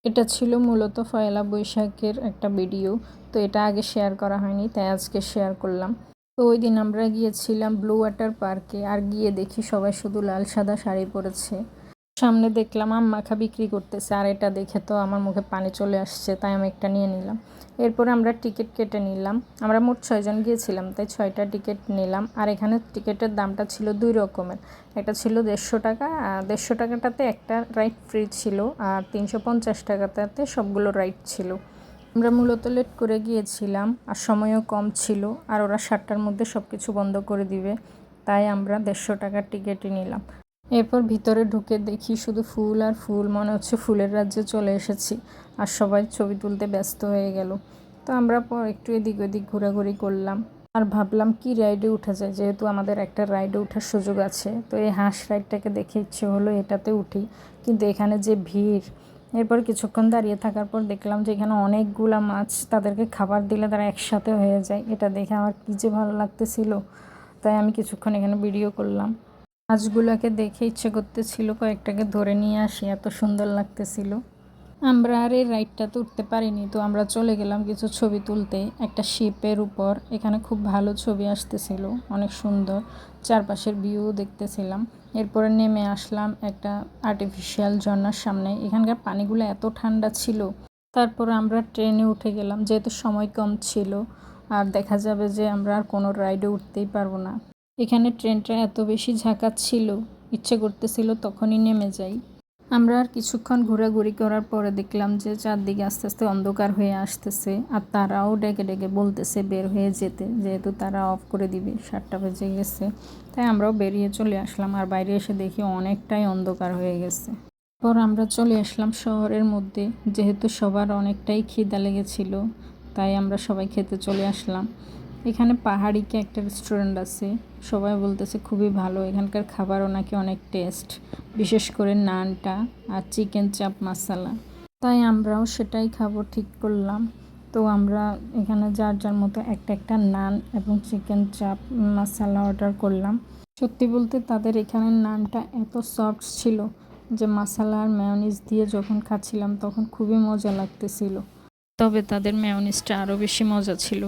এটা ছিল মূলত পয়লা বৈশাখের একটা ভিডিও। তো এটা আগে শেয়ার করা হয়নি, তাই আজকে শেয়ার করলাম। তো ওই দিন আমরা গিয়েছিলাম ব্লু ওয়াটার পার্কে, আর গিয়ে দেখি সবাই শুধু লাল সাদা শাড়ি পরেছে। সামনে দেখলাম আম মাখা বিক্রি করতেছে, আর এটা দেখে তো আমার মুখে পানি চলে আসছে, তাই আমি একটা নিয়ে নিলাম। এরপর আমরা টিকিট কেটে নিলাম। আমরা মোট 6 জন গিয়েছিলাম, তাই 6টা টিকিট নিলাম। আর এখানে টিকিটের দামটা ছিল 2 রকমের। একটা ছিল 150 টাকা, আর 150 টাকাটাতে একটা রাইড ফ্রি ছিল, আর 350 টাকাটাতে সবগুলো রাইড ছিল। আমরা মূলত লেট করে গিয়েছিলাম, আর সময়ও কম ছিল, আর ওরা 7টার মধ্যে সব কিছু বন্ধ করে দিবে, তাই আমরা 150 টাকার টিকিটই নিলাম। এরপর ভিতরে ঢুকে দেখি শুধু ফুল আর ফুল, মনে হচ্ছে ফুলের রাজ্যে চলে এসেছি। আর সবাই ছবি তুলতে ব্যস্ত হয়ে গেল। তো আমরা একটু এদিক ওদিক ঘোরাঘুরি করলাম, আর ভাবলাম কি রাইডে উঠা যায়, যেহেতু আমাদের একটা রাইডে ওঠার সুযোগ আছে। তো এই হাঁস রাইডটাকে দেখে ইচ্ছে হলো এটাতে উঠি, কিন্তু এখানে যে ভিড়। এরপর কিছুক্ষণ দাঁড়িয়ে থাকার পর দেখলাম যে এখানে অনেকগুলা মাছ, তাদেরকে খাবার দিলে তারা একসাথে হয়ে যায়। এটা দেখে আমার কী যে ভালো লাগতেছিল, তাই আমি কিছুক্ষণ এখানে ভিডিও করলাম। মাছগুলোকে দেখে ইচ্ছে করতেছিল কয়েকটাকে ধরে নিয়ে আসি, এত সুন্দর লাগতেছিল। আমরা আর এই রাইডটাতে উঠতে পারিনি, তো আমরা চলে গেলাম কিছু ছবি তুলতে একটা শিপের উপর। এখানে খুব ভালো ছবি আসতেছিল, অনেক সুন্দর চারপাশের ভিউ দেখতেছিলাম। এরপরে নেমে আসলাম একটা আর্টিফিশিয়াল ঝর্ণার সামনে। এখানকার পানিগুলো এত ঠান্ডা ছিল। তারপর আমরা ট্রেনে উঠে গেলাম, যেহেতু সময় কম ছিল, আর দেখা যাবে যে আমরা আর কোনো রাইডে উঠতেই পারবো না। এখানে ট্রেনটা এত বেশি ঝাঁকাচ্ছিল, ইচ্ছে করতেছিল তখনই নেমে যাই। আমরা আর কিছুক্ষণ ঘোরাঘুরি করার পরে দেখলাম যে চারদিকে আস্তে আস্তে অন্ধকার হয়ে আসতেছে, আর তারাও ডেকে ডেকে বলতেছে বের হয়ে যেতে, যেহেতু তারা অফ করে দিবে, 7টা বেজে গেছে। তাই আমরাও বেরিয়ে চলে আসলাম, আর বাইরে এসে দেখি অনেকটাই অন্ধকার হয়ে গেছে। পর আমরা চলে আসলাম শহরের মধ্যে, যেহেতু সবার অনেকটাই খিদা লেগেছিল, তাই আমরা সবাই খেতে চলে আসলাম। এখানে পাহাড়িকে একটা রেস্টুরেন্ট আছে, সবাই বলতেছে খুবই ভালো, এখানকার খাবারও নাকি অনেক টেস্ট, বিশেষ করে নানটা আর চিকেন চাপ মশালা। তাই আমরাও সেটাই খাবো ঠিক করলাম। তো আমরা এখানে যার যার মতো একটা একটা নান এবং চিকেন চাপ মশালা অর্ডার করলাম। সত্যি বলতে তাদের এখানের নানটা এত সফট ছিল যে মশালা আর মেয়োনিজ দিয়ে যখন খাচ্ছিলাম তখন খুবই মজা লাগতেছিল। তবে তাদের মেয়োনিজটা আরও বেশি মজা ছিল।